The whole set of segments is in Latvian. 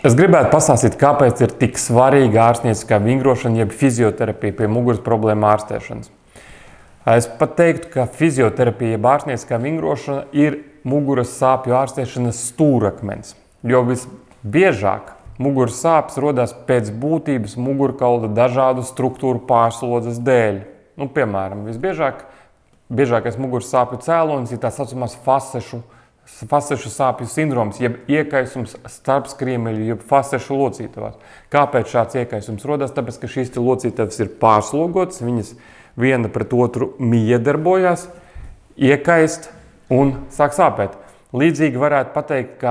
Es gribētu pastāstīt, kāpēc ir tik svarīga ārstnieciskā vingrošana, jeb fizioterapija pie muguras problēmu ārstēšanas. Es pat teiktu, ka fizioterapija, jeb ārstnieciskā vingrošana ir muguras sāpju ārstēšanas stūrakmens, jo visbiežāk muguras sāpes rodas pēc būtības mugurkaula dažādu struktūru pārslodzes dēļ. Piemēram, visbiežākais muguras sāpju cēlonis ir tā saucamās fasešu sāpju sindroms, jeb iekaisums starpskriemeļu, jeb fasešu locītavās. Kāpēc šāds iekaisums rodas? Tāpēc, ka šīs locītavas ir pārslogotas, viņas viena pret otru miedarbojās, iekaist un sāk sāpēt. Līdzīgi varētu pateikt,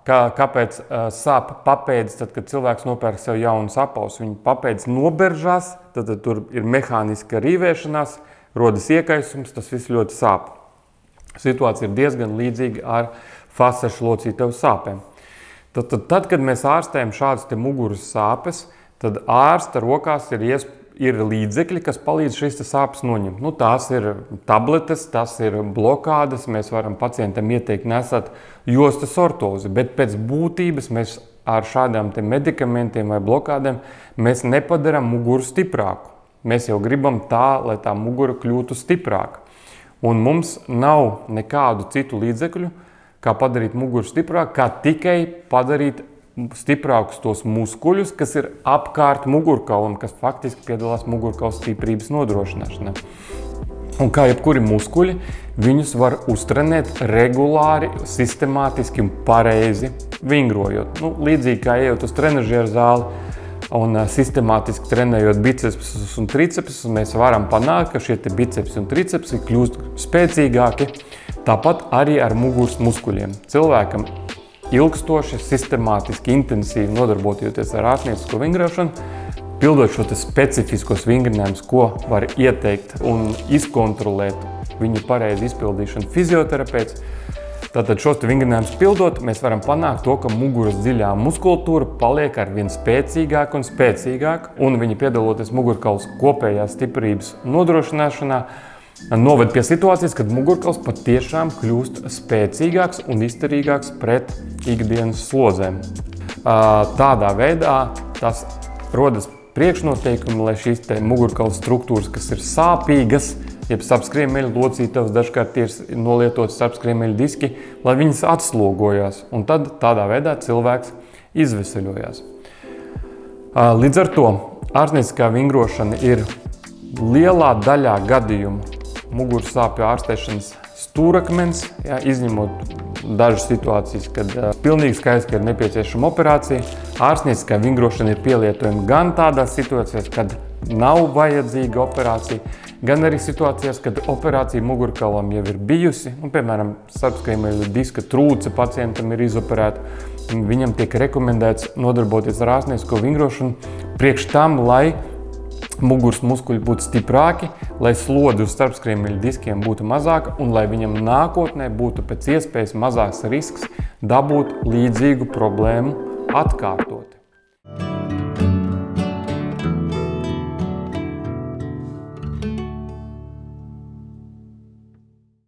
kāpēc sāp papēdes, tad, kad cilvēks nopērk sev jaunas apavus. Viņa papēdes noberžās, tad tur ir mehāniska rīvēšanās, rodas iekaisums, tas viss ļoti sāp. Situācija ir diezgan līdzīga ar fasešu locītavu sāpēm. Tad, kad mēs ārstējam šādas muguras sāpes, tad ārsta rokās ir līdzekļi, kas palīdz šīs sāpes noņemt. Tās ir tabletes, tas ir blokādes, mēs varam pacientam ieteikt nesāt jostas ortozi, bet pēc būtības mēs ar šādām medikamentiem vai blokādēm mēs nepadarām muguru stiprāku. Mēs jau gribam tā, lai tā mugura kļūtu stiprāka. Un mums nav nekādu citu līdzekļu, kā padarīt muguru stiprāku, kā tikai padarīt stiprākus tos muskuļus, kas ir apkārt mugurkaulam, kas faktiski piedalās mugurkaula stiprības nodrošināšanā. Un kā jebkuri muskuļi, viņus var uztrenēt regulāri, sistemātiski un pareizi vingrojot. Līdzīgi kā ejot uz trenažieru zāli un sistemātiski trenējot bicepsus un tricepsus, mēs varam panākt, ka šie bicepsi un tricepsi kļūst spēcīgāki. Tāpat arī ar muguras muskuļiem. Cilvēkam ilgstoši, sistemātiski, intensīvi nodarbojoties ar ārstniecisko vingrošanu, pildot šo specifiskos vingrinājumus, ko var ieteikt un izkontrolēt viņu pareizi izpildīšanu fizioterapeits. Tātad šos vingrinājumus pildot, mēs varam panākt to, ka muguras dziļā muskultūra paliek arvien spēcīgāka un spēcīgāka, un viņa piedaloties mugurkaulas kopējās stiprības nodrošināšanā, noved pie situācijas, kad mugurkauls patiešām kļūst spēcīgāks un izturīgāks pret ikdienas slozēm. Tādā veidā tas rodas priekšnoteikumi, lai šīs mugurkaulas struktūras, kas ir sāpīgas, jeb starpskriemeļu locītavas, dažkārt ir nolietotas starpskriemeļu diski, lai viņas atslogojās, un tad tādā veidā cilvēks izveseļojās. Līdz ar to ārstnieciskā vingrošana ir lielā daļā gadījumu muguras sāpju ārstēšanas stūrakmens, izņemot dažas situācijas, kad pilnīgi skaidrs, ka ir nepieciešama operācija. Ārstnieciskā vingrošana ir pielietojama gan tādās situācijās, kad nav vajadzīga operācija, gan arī situācijās, kad operācija mugurkaulam jau ir bijusi, piemēram, starpskriemeļu diska trūce pacientam ir izoperēta, viņam tiek rekomendēts nodarboties ar ārstniecisko vingrošanu priekš tam, lai muguras muskuļi būtu stiprāki, lai slode uz starpskriemeļu diskiem būtu mazāka un lai viņam nākotnē būtu pēc iespējas mazāks risks dabūt līdzīgu problēmu atkārtot.